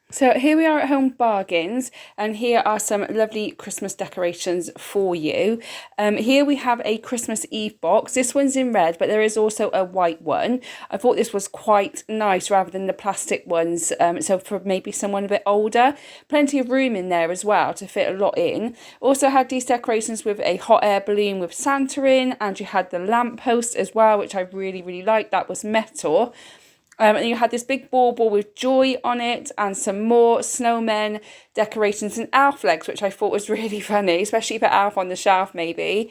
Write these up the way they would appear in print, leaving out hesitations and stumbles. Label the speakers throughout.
Speaker 1: So here we are at Home Bargains, and here are some lovely Christmas decorations for you. Here we have a Christmas Eve box. This one's in red, but there is also a white one. I thought this was quite nice rather than the plastic ones. So for maybe someone a bit older, plenty of room in there as well to fit a lot in. Also had these decorations with a hot air balloon with Santa in, and you had the lamppost as well, which I really, really liked. That was metal. And you had this big bauble with joy on it and some more snowmen decorations and elf legs, which I thought was really funny, especially for Elf on the Shelf maybe.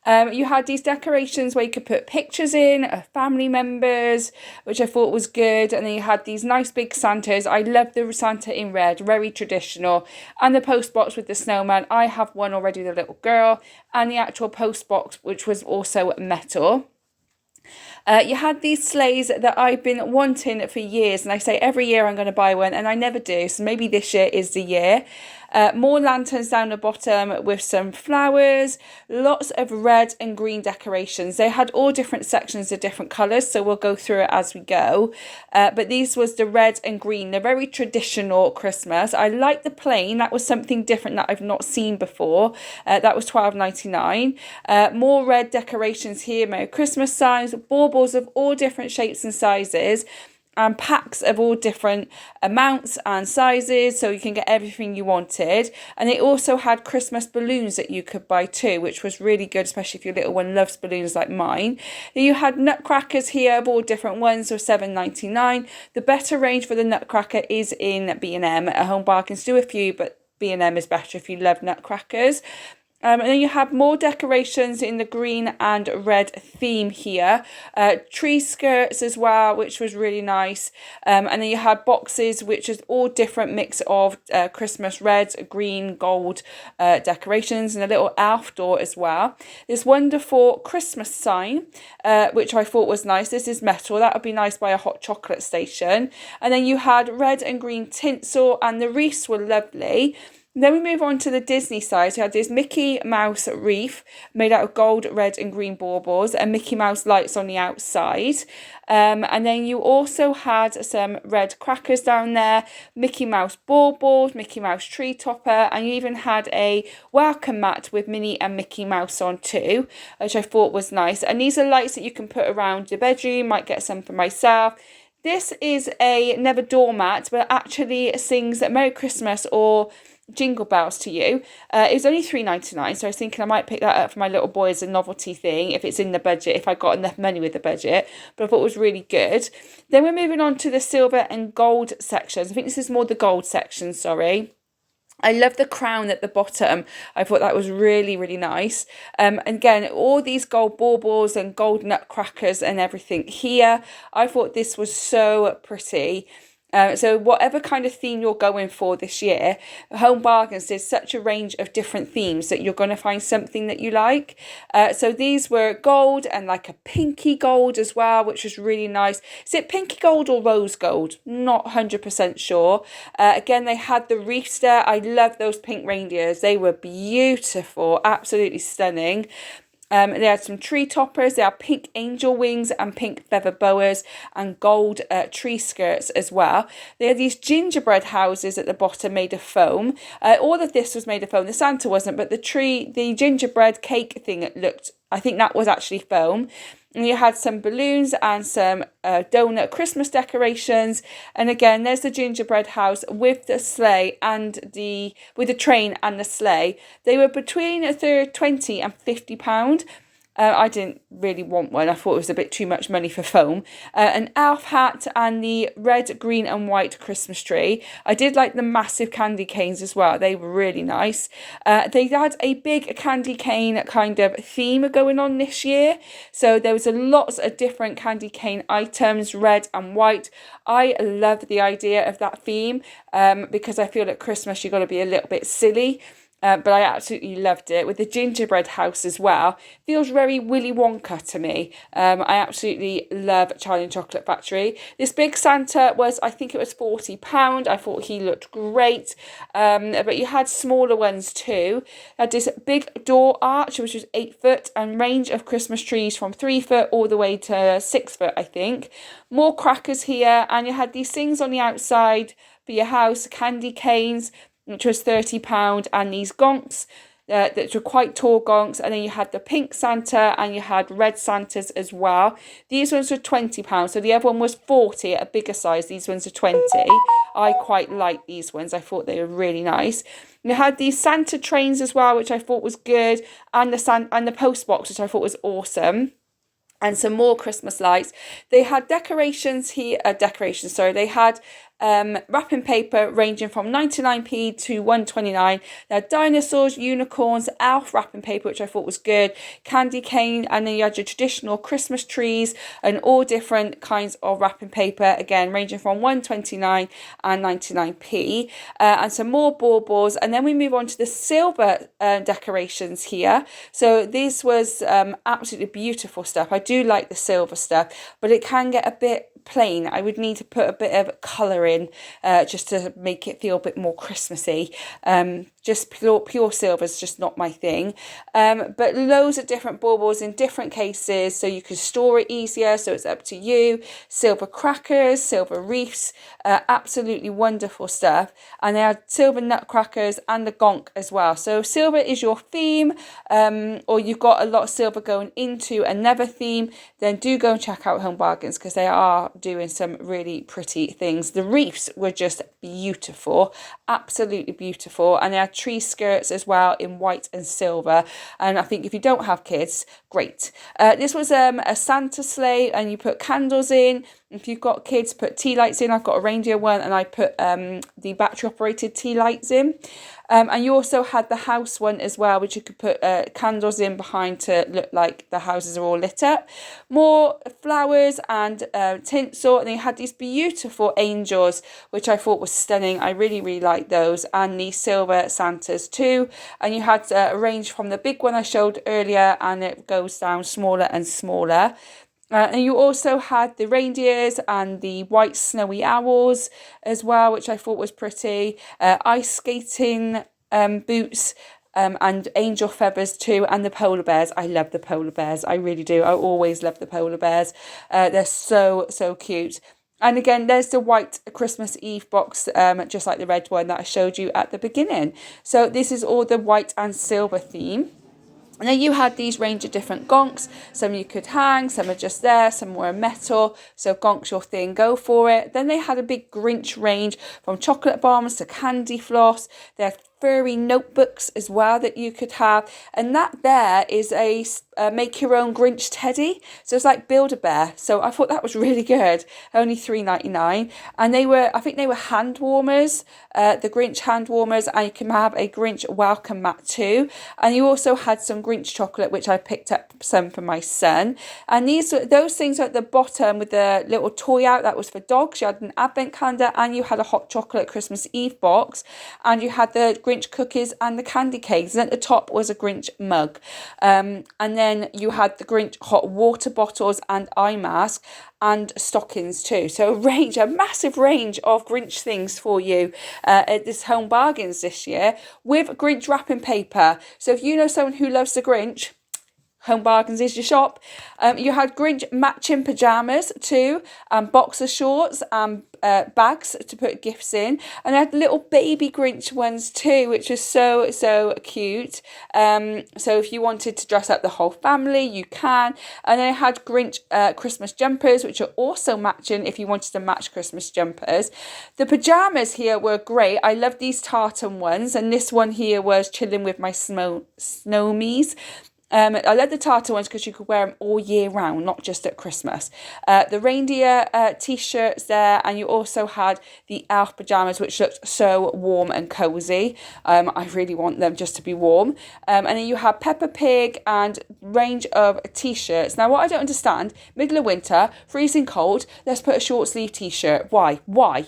Speaker 1: You had these decorations where you could put pictures in of family members, which I thought was good. And then you had these nice big Santas. I love the Santa in red, very traditional. And the post box with the snowman. I have one already, the little girl. And the actual post box, which was also metal. You had these sleighs that I've been wanting for years, and I say every year I'm going to buy one, and I never do, so maybe this year is the year. More lanterns down the bottom with some flowers, lots of red and green decorations. They had all different sections of different colours, so we'll go through it as we go. But these was the red and green, the very traditional Christmas. I like the plain, that was something different that I've not seen before. That was $12.99. More red decorations here, Merry Christmas signs, baubles of all different shapes and sizes, and packs of all different amounts and sizes, so you can get everything you wanted. And they also had Christmas balloons that you could buy too, which was really good, especially if your little one loves balloons like mine. You had nutcrackers here of all different ones for $7.99. The better range for the nutcracker is in B&M. At Home Bargains do a few, but B&M is better if you love nutcrackers. And then you have more decorations in the green and red theme here. Tree skirts as well, which was really nice. And then you had boxes, which is all different mix of Christmas red, green, gold decorations, and a little elf door as well. This wonderful Christmas sign, which I thought was nice. This is metal. That would be nice by a hot chocolate station. And then you had red and green tinsel, and the wreaths were lovely. Then we move on to the Disney side. So you had this Mickey Mouse wreath made out of gold, red and green baubles and Mickey Mouse lights on the outside. And then you also had some red crackers down there, Mickey Mouse baubles, Mickey Mouse tree topper, and you even had a welcome mat with Minnie and Mickey Mouse on too, which I thought was nice. And these are lights that you can put around your bedroom. Might get some for myself. This is a never doormat, but actually sings Merry Christmas or Jingle Bells to you. It was only $3.99, so I was thinking I might pick that up for my little boy as a novelty thing if it's in the budget, if I got enough money with the budget. But I thought it was really good. Then we're moving on to the silver and gold sections. I think this is more the gold section, sorry. I love the crown at the bottom. I thought that was really, really nice. And again, all these gold baubles and gold nutcrackers and everything here. I thought this was so pretty. So whatever kind of theme you're going for this year, Home Bargains did such a range of different themes that you're going to find something that you like. So these were gold and like a pinky gold as well, which was really nice. Is it pinky gold or rose gold? Not 100% sure. Again, they had the wreaths there. I love those pink reindeers. They were beautiful, absolutely stunning. They had some tree toppers, they had pink angel wings and pink feather boas and gold tree skirts as well. They had these gingerbread houses at the bottom made of foam. All of this was made of foam. The Santa wasn't, but the gingerbread cake thing looked, I think that was actually foam. And you had some balloons and some donut Christmas decorations. And again, there's the gingerbread house with the sleigh and with the train and the sleigh. They were between £20 and £50. I didn't really want one. I thought it was a bit too much money for foam. An elf hat and the red, green and white Christmas tree. I did like the massive candy canes as well. They were really nice. They had a big candy cane kind of theme going on this year. So there was lots of different candy cane items, red and white. I love the idea of that theme because I feel at Christmas you've got to be a little bit silly. But I absolutely loved it with the gingerbread house as well. Feels very Willy Wonka to me. I absolutely love Charlie and Chocolate Factory. This big Santa was, I think it was £40. I thought he looked great. But you had smaller ones too. You had this big door arch, which was 8 foot, and range of Christmas trees from 3 foot all the way to 6 foot, I think. More crackers here, and you had these things on the outside for your house, candy canes, which was £30, and these gonks that were quite tall gonks, and then you had the pink Santa and you had red Santas as well. These ones were £20, so the other one was 40 at a bigger size. These ones are 20. I quite like these ones. I thought they were really nice. You had these Santa trains as well, which I thought was good, and the post box, which I thought was awesome. And some more Christmas lights. They had decorations here. They had wrapping paper ranging from 99p to 129. They had dinosaurs, unicorns, elf wrapping paper, which I thought was good, candy cane, and then you had your traditional Christmas trees and all different kinds of wrapping paper, again ranging from 129 and 99p, and some more baubles. And then we move on to the silver decorations here. So this was absolutely beautiful stuff. I do like the silver stuff, but it can get a bit plain. I would need to put a bit of colour in just to make it feel a bit more Christmassy. Just pure silver is just not my thing. But loads of different baubles in different cases, so you can store it easier, so it's up to you. Silver crackers, silver wreaths, absolutely wonderful stuff. And they had silver nutcrackers and the gonk as well. So silver is your theme, or you've got a lot of silver going into another theme, then do go and check out Home Bargains, because they are doing some really pretty things. The wreaths were just beautiful, absolutely beautiful, and they had tree skirts as well in white and silver. And I think if you don't have kids, great. This was a Santa sleigh, and you put candles in. If you've got kids, put tea lights in. I've got a reindeer one, and I put the battery operated tea lights in. And you also had the house one as well, which you could put candles in behind to look like the houses are all lit up. More flowers and tinsel, and they had these beautiful angels, which I thought was stunning. I really, really like those, and the silver Santas too. And you had a range from the big one I showed earlier, and it goes down smaller and smaller. And you also had the reindeers and the white snowy owls as well, which I thought was pretty. Ice skating boots and angel feathers too, and the polar bears. I love the polar bears. I really do. I always love the polar bears. They're so, so cute. And again, there's the white Christmas Eve box, just like the red one that I showed you at the beginning. So this is all the white and silver theme. And then you had these range of different gonks. Some you could hang, some are just there, some were metal. So gonk's your thing, go for it. Then they had a big Grinch range from chocolate bombs to candy floss. They had furry notebooks as well that you could have, and that there is a make your own Grinch teddy, so it's like Build-A-Bear. So I thought that was really good, only $3.99, and I think they were hand warmers, the Grinch hand warmers, and you can have a Grinch welcome mat too. And you also had some Grinch chocolate, which I picked up some for my son. And those things are at the bottom with the little toy out, that was for dogs. You had an advent calendar, and you had a hot chocolate Christmas Eve box, and you had the Grinch cookies and the candy canes, and at the top was a Grinch mug, and then you had the Grinch hot water bottles and eye mask and stockings too. So a massive range of Grinch things for you at this Home Bargains this year, with Grinch wrapping paper. So if you know someone who loves the Grinch, Home Bargains is your shop. You had Grinch matching pyjamas too, and boxer shorts and bags to put gifts in. And I had little baby Grinch ones too, which is so, so cute. So if you wanted to dress up the whole family, you can. And then I had Grinch Christmas jumpers, which are also matching if you wanted to match Christmas jumpers. The pyjamas here were great. I love these tartan ones, and this one here was chilling with my snowmies. I love the tartan ones because you could wear them all year round, not just at Christmas. The reindeer t-shirts there, and you also had the elf pyjamas, which looked so warm and cozy. I really want them just to be warm. And then you have Peppa Pig and range of t-shirts. Now, what I don't understand, middle of winter, freezing cold, let's put a short sleeve t-shirt. Why?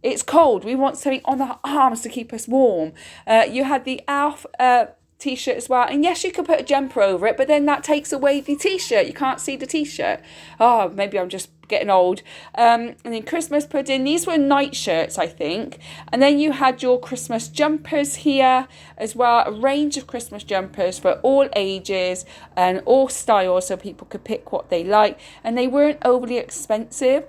Speaker 1: It's cold. We want something on our arms to keep us warm. You had the elf t-shirt as well, and yes, you could put a jumper over it, but then that takes away the t-shirt. You can't see the t-shirt. Oh, maybe I'm just getting old. And then Christmas pudding, these were night shirts, I think. And then you had your Christmas jumpers here as well, a range of Christmas jumpers for all ages and all styles, so people could pick what they like, and they weren't overly expensive.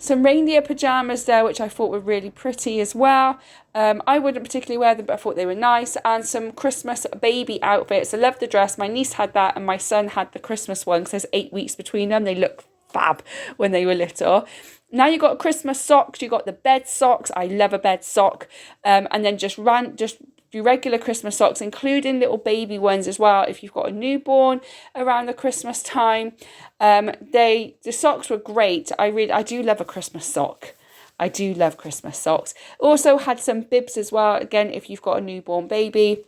Speaker 1: Some reindeer pajamas there, which I thought were really pretty as well. I wouldn't particularly wear them, but I thought they were nice. And some Christmas baby outfits. I love the dress. My niece had that and my son had the Christmas one because there's 8 weeks between them. They look fab when they were little. Now you've got Christmas socks. You've got the bed socks. I love a bed sock. And then just do regular Christmas socks, including little baby ones as well if you've got a newborn around the Christmas time. The socks were great. I do love a Christmas sock. I do love Christmas socks. Also had some bibs as well. Again, if you've got a newborn baby,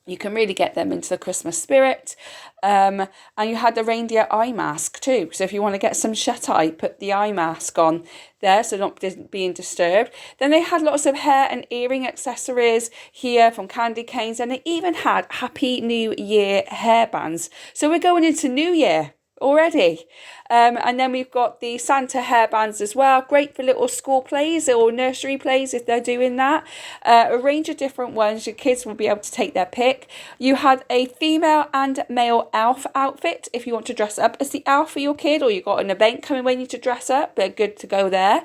Speaker 1: you can really get them into the Christmas spirit. And you had the reindeer eye mask too. So if you want to get some shut eye, put the eye mask on there so not being disturbed. Then they had lots of hair and earring accessories here from candy canes. And they even had Happy New Year hairbands. So we're going into New Year already. And then we've got the Santa hairbands as well. Great for little school plays or nursery plays if they're doing that. A range of different ones. Your kids will be able to take their pick. You had a female and male elf outfit if you want to dress up as the elf for your kid, or you've got an event coming when you need to dress up. They're good to go there.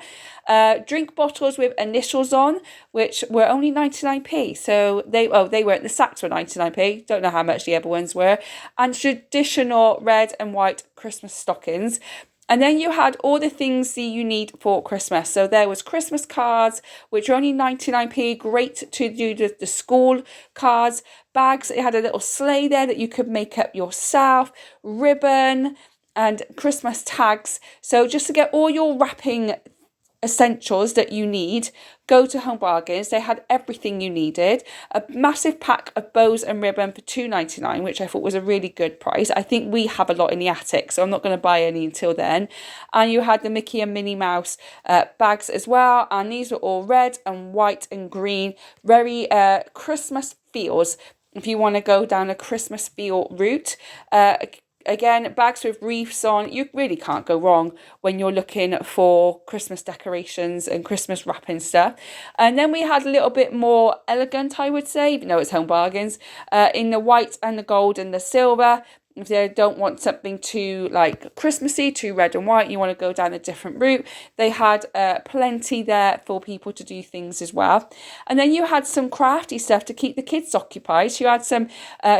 Speaker 1: Drink bottles with initials on, which were only 99p. So they weren't. The sacks were 99p. Don't know how much the other ones were. And traditional red and white Christmas stockings. And then you had all the things that you need for Christmas. So there was Christmas cards, which are only 99p. Great to do the school cards. Bags. It had a little sleigh there that you could make up yourself. Ribbon and Christmas tags. So just to get all your wrapping essentials that you need, go to Home Bargains. They had everything you needed. A massive pack of bows and ribbon for $2.99, which I thought was a really good price. I think we have a lot in the attic, so I'm not going to buy any until then. And you had the Mickey and Minnie Mouse bags as well, and these were all red and white and green, very Christmas feels if you want to go down a Christmas feel route. Again, bags with wreaths on. You really can't go wrong when you're looking for Christmas decorations and Christmas wrapping stuff. And then we had a little bit more elegant, I would say, even though it's Home Bargains, in the white and the gold and the silver. If they don't want something too like Christmassy, too red and white, you want to go down a different route, they had plenty there for people to do things as well. And then you had some crafty stuff to keep the kids occupied. So you had some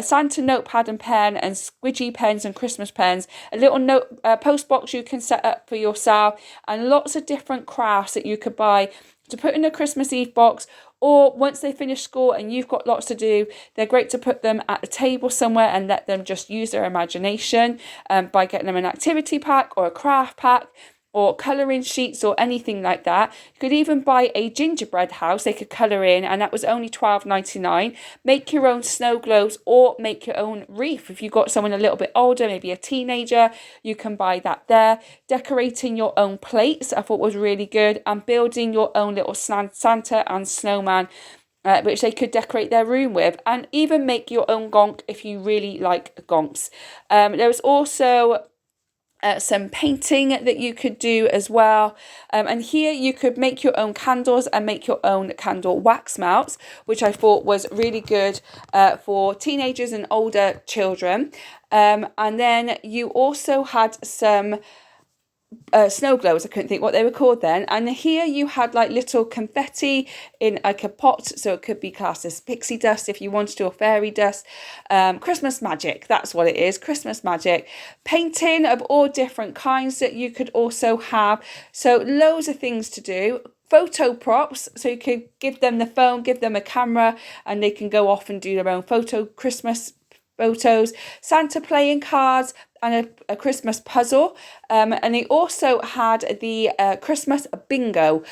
Speaker 1: Santa notepad and pen and squidgy pens and Christmas pens, a little note post box you can set up for yourself, and lots of different crafts that you could buy to put in a Christmas Eve box. Or once they finish school and you've got lots to do, they're great to put them at a table somewhere and let them just use their imagination by getting them an activity pack or a craft pack or colouring sheets or anything like that. You could even buy a gingerbread house they could colour in, and that was only $12.99. Make your own snow globes or make your own wreath. If you've got someone a little bit older, maybe a teenager, you can buy that there. Decorating your own plates, I thought was really good, and building your own little Santa and snowman, which they could decorate their room with, and even make your own gonk if you really like gonks. There was also some painting that you could do as well. And here you could make your own candles and make your own candle wax melts, which I thought was really good for teenagers and older children. And then you also had some snow globes. I couldn't think what they were called then. And here you had like little confetti in like a pot, so it could be classed as pixie dust if you wanted to, or fairy dust. Christmas magic, that's what it is, Christmas magic. Painting of all different kinds that you could also have. So loads of things to do. Photo props, so you could give them the phone, give them a camera, and they can go off and do their own Christmas photos. Santa playing cards and a Christmas puzzle. And they also had the Christmas bingo,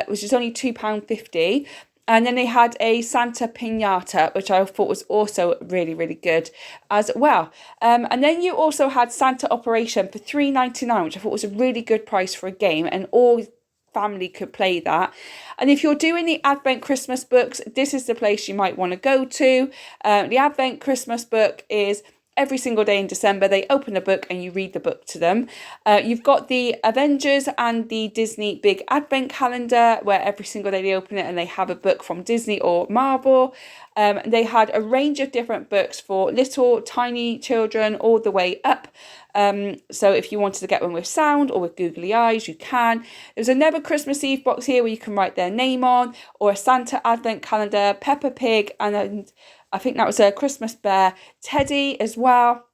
Speaker 1: which is only £2.50. And then they had a Santa piñata, which I thought was also really, really good as well. And then you also had Santa Operation for $3.99, which I thought was a really good price for a game, and all family could play that. And if you're doing the Advent Christmas books, this is the place you might want to go to. The Advent Christmas book is every single day in December. They open a book and you read the book to them. You've got the Avengers and the Disney Big Advent Calendar, where every single day they open it and they have a book from Disney or Marvel. They had a range of different books for little tiny children all the way up. So if you wanted to get one with sound or with googly eyes, you can. There's another Christmas Eve box here where you can write their name on, or a Santa advent calendar, Peppa Pig, and I think that was a Christmas bear teddy as well.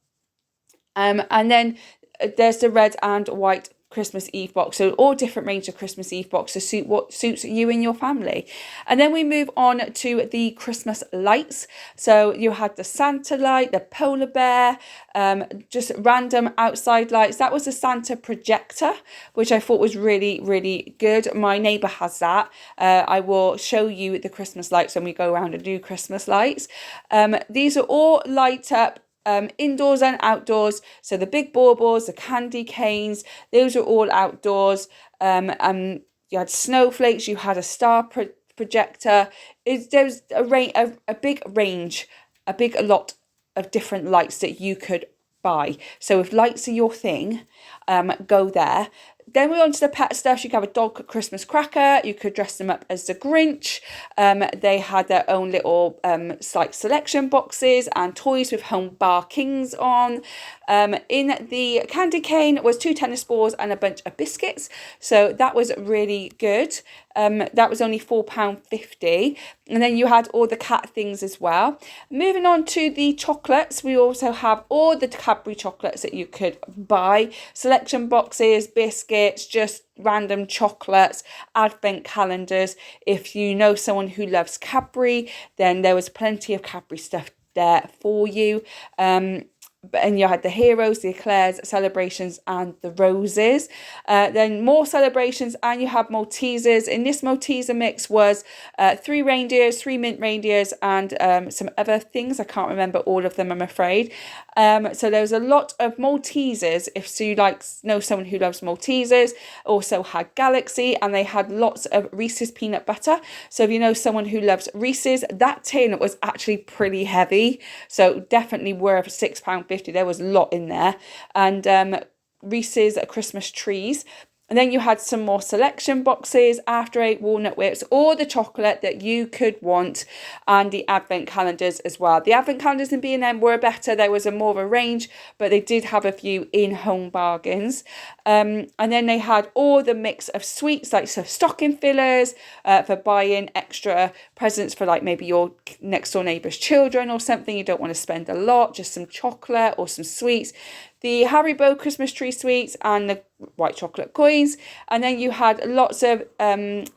Speaker 1: And then there's the red and white Christmas Eve box. So all different range of Christmas Eve box to suit what suits you and your family. And then we move on to the Christmas lights. So you had the Santa light, the polar bear, just random outside lights. That was a Santa projector, which I thought was really, really good. My neighbour has that. I will show you the Christmas lights when we go around and do Christmas lights. These are all light up indoors and outdoors. So the big baubles, the candy canes, those are all outdoors. You had snowflakes, you had a star projector. There's a big range, a lot of different lights that you could buy. So if lights are your thing, go there. Then we're on to the pet stuff. You could have a dog Christmas cracker. You could dress them up as the Grinch. They had their own little like selection boxes and toys with home bar kings on. In the candy cane was 2 tennis balls and a bunch of biscuits. So that was really good. That was only £4.50. And then you had all the cat things as well. Moving on to the chocolates, we also have all the Cadbury chocolates that you could buy. Selection boxes, biscuits, just random chocolates, advent calendars. If you know someone who loves Cadbury, then there was plenty of Cadbury stuff there for you. And you had the heroes, the eclairs, celebrations, and the roses. Then more celebrations, and you had Maltesers. In this Malteser mix was 3 reindeers, 3 mint reindeers, and some other things. I can't remember all of them, I'm afraid. So there was a lot of Maltesers. If you know someone who loves Maltesers, also had Galaxy, and they had lots of Reese's peanut butter. So if you know someone who loves Reese's, that tin was actually pretty heavy. So definitely worth £6.50. There was a lot in there. And Reese's Christmas trees. And then you had some more selection boxes, After Eight, walnut whips, all the chocolate that you could want, and the advent calendars as well. The advent calendars in B&M were better. There was more of a range, but they did have a few in-home bargains. And then they had all the mix of sweets, like stocking fillers for buying extra presents for like maybe your next door neighbour's children or something. You don't want to spend a lot, just some chocolate or some sweets. The Haribo Christmas tree sweets and the white chocolate coins. And then you had lots of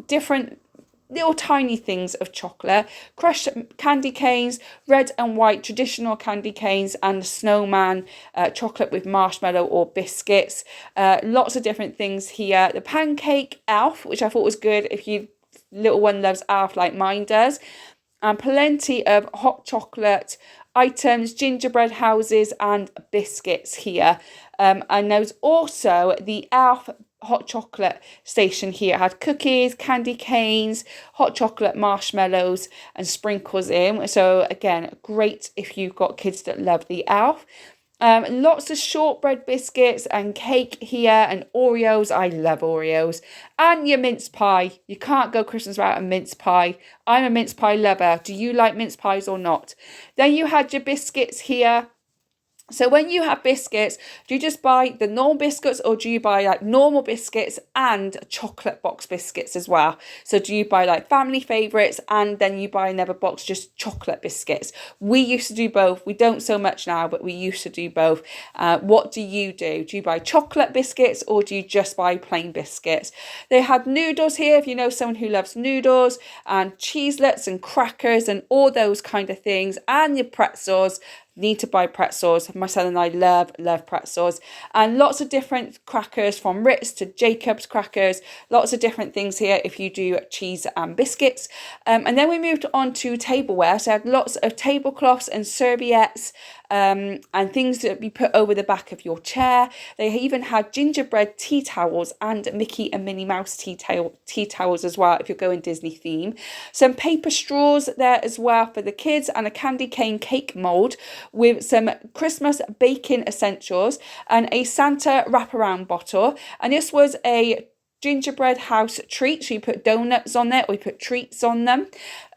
Speaker 1: different little tiny things of chocolate, crushed candy canes, red and white traditional candy canes, and the snowman chocolate with marshmallow or biscuits. Lots of different things here. The pancake elf, which I thought was good if your little one loves elf like mine does. And plenty of hot chocolate items, gingerbread houses, and biscuits here. And there's also the elf hot chocolate station here. It had cookies, candy canes, hot chocolate marshmallows, and sprinkles in. So again, great if you've got kids that love the elf. Lots of shortbread biscuits and cake here, and Oreos. I love Oreos. And your mince pie. You can't go Christmas without a mince pie. I'm a mince pie lover. Do you like mince pies or not? Then you had your biscuits here. So when you have biscuits, do you just buy the normal biscuits, or do you buy like normal biscuits and chocolate box biscuits as well? So do you buy like family favourites and then you buy another box just chocolate biscuits? We used to do both. We don't so much now, but we used to do both. What do you do? Do you buy chocolate biscuits or do you just buy plain biscuits? They had noodles here, if you know someone who loves noodles, and cheeselets and crackers and all those kind of things, and your pretzels. Need to buy pretzels. My son and I love pretzels, and lots of different crackers, from Ritz to Jacob's crackers. Lots of different things here if you do cheese and biscuits. And then we moved on to tableware. So I had lots of tablecloths and serviettes, and things that you put over the back of your chair. They even had gingerbread tea towels and Mickey and Minnie Mouse tea towels as well, if you're going Disney theme. Some paper straws there as well for the kids, and a candy cane cake mold with some Christmas baking essentials and a Santa wraparound bottle. And this was a gingerbread house treats. So you put donuts on there or you put treats on them.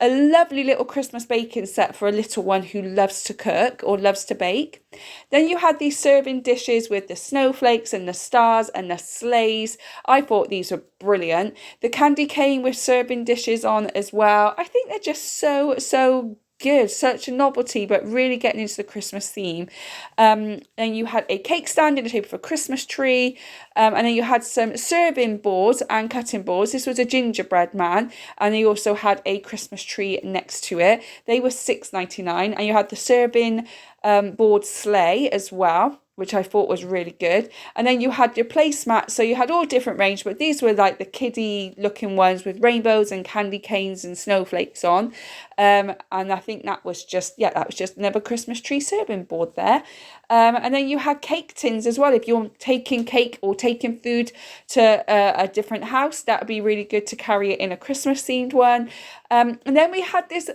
Speaker 1: A lovely little Christmas baking set for a little one who loves to cook or loves to bake. Then you had these serving dishes with the snowflakes and the stars and the sleighs. I thought these were brilliant. The candy cane with serving dishes on as well. I think they're just so good, such a novelty, but really getting into the Christmas theme. And you had a cake stand in the shape of a Christmas tree, and then you had some serving boards and cutting boards. This was a gingerbread man, and you also had a Christmas tree next to it. They were $6.99, and you had the serving board sleigh as well, which I thought was really good. And then you had your placemats, so you had all different range, but these were like the kiddie looking ones with rainbows and candy canes and snowflakes on. And I think that was just another Christmas tree serving board there. And then you had cake tins as well. If you're taking cake or taking food to a different house, that would be really good to carry it in a Christmas themed one. And then we had this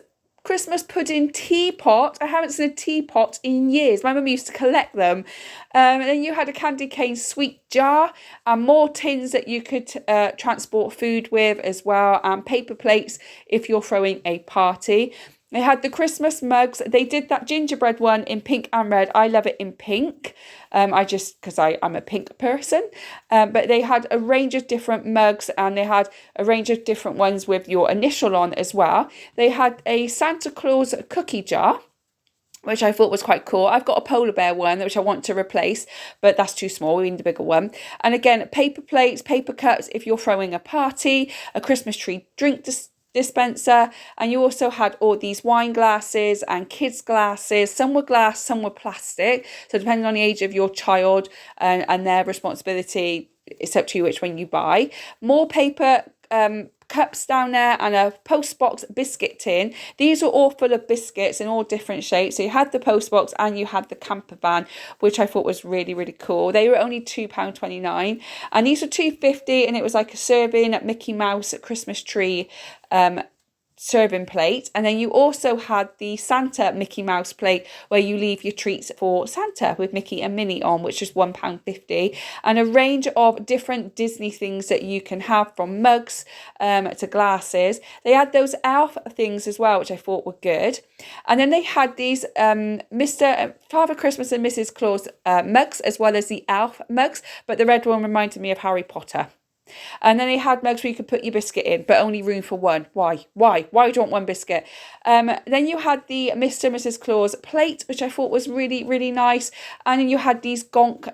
Speaker 1: Christmas pudding teapot. I haven't seen a teapot in years. My mum used to collect them. And then you had a candy cane sweet jar and more tins that you could transport food with as well, and paper plates if you're throwing a party. They had the Christmas mugs. They did that gingerbread one in pink and red. I love it in pink. Because I'm a pink person. But they had a range of different mugs, and they had a range of different ones with your initial on as well. They had a Santa Claus cookie jar, which I thought was quite cool. I've got a polar bear one, which I want to replace, but that's too small. We need a bigger one. And again, paper plates, paper cups if you're throwing a party, a Christmas tree drink dispenser, and you also had all these wine glasses and kids glasses. Some were glass, some were plastic, so depending on the age of your child and their responsibility, it's up to you which one you buy. More paper cups down there, and a postbox biscuit tin. These were all full of biscuits in all different shapes. So you had the postbox and you had the camper van, which I thought was really, really cool. They were only £2.29, and these were £2.50, and it was like a serving at Mickey Mouse Christmas tree serving plate. And then you also had the Santa Mickey Mouse plate where you leave your treats for Santa with Mickey and Minnie on, which is £1.50, and a range of different Disney things that you can have, from mugs to glasses. They had those elf things as well, which I thought were good. And then they had these Father Christmas and Mrs. Claus mugs, as well as the elf mugs, but the red one reminded me of Harry Potter. And then they had mugs where you could put your biscuit in, but only room for one. Why do you want one biscuit? Then you had the Mr. and Mrs. Claus plate, which I thought was really, really nice. And then you had these gonk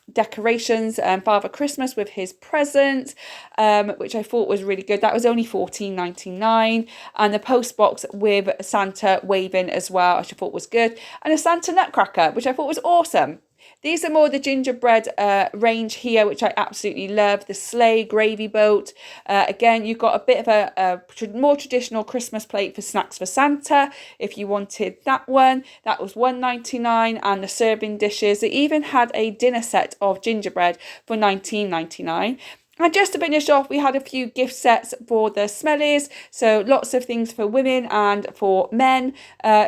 Speaker 1: decorations, Father Christmas with his present, which I thought was really good. That was only $14.99. And the post box with Santa waving as well, which I thought was good. And a Santa Nutcracker, which I thought was awesome. These are more the gingerbread range here, which I absolutely love. The sleigh, gravy boat. Again, you've got a bit of a more traditional Christmas plate for snacks for Santa, if you wanted that one. That was $1.99, and the serving dishes. They even had a dinner set of gingerbread for $19.99. And just to finish off, we had a few gift sets for the smellies. So lots of things for women and for men.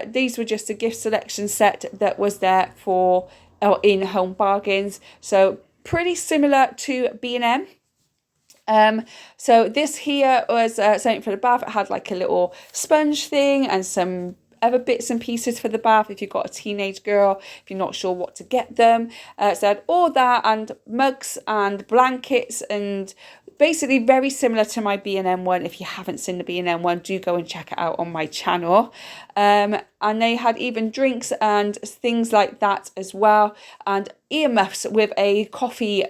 Speaker 1: These were just a gift selection set that was there for in-home bargains. So pretty similar to B&M. So this here was something for the bath. It had like a little sponge thing and some other bits and pieces for the bath if you've got a teenage girl, if you're not sure what to get them. So I had all that, and mugs and blankets, and basically very similar to my B&M one. If you haven't seen the B&M one, do go and check it out on my channel. And they had even drinks and things like that as well, and earmuffs with a coffee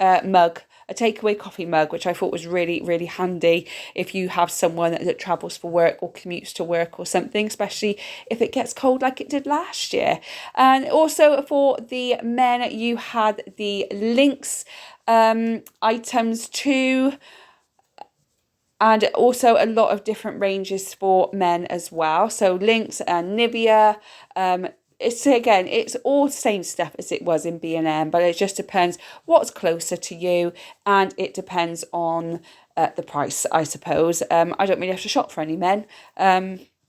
Speaker 1: mug, a takeaway coffee mug, which I thought was really, really handy if you have someone that travels for work or commutes to work or something, especially if it gets cold like it did last year. And also for the men, you had the Lynx items too, and also a lot of different ranges for men as well. So Lynx and Nivea, it's all the same stuff as it was in B&M, but it just depends what's closer to you, and it depends on the price, I suppose. I don't really have to shop for any men.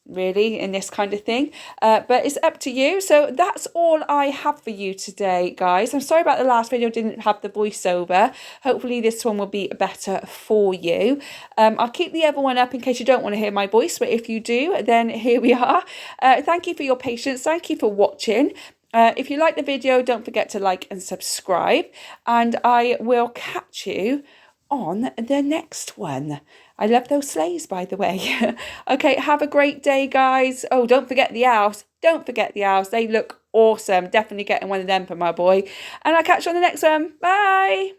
Speaker 1: really, in this kind of thing, but it's up to you. So that's all I have for you today, guys. I'm sorry about the last video didn't have the voiceover. Hopefully this one will be better for you. I'll keep the other one up in case you don't want to hear my voice, but if you do, then here we are. Thank you for your patience. Thank you for watching. If you like the video, don't forget to like and subscribe, and I will catch you on the next one. I love those sleighs, by the way. Okay, have a great day, guys. Oh, don't forget the owls. Don't forget the owls. They look awesome. Definitely getting one of them for my boy. And I'll catch you on the next one. Bye.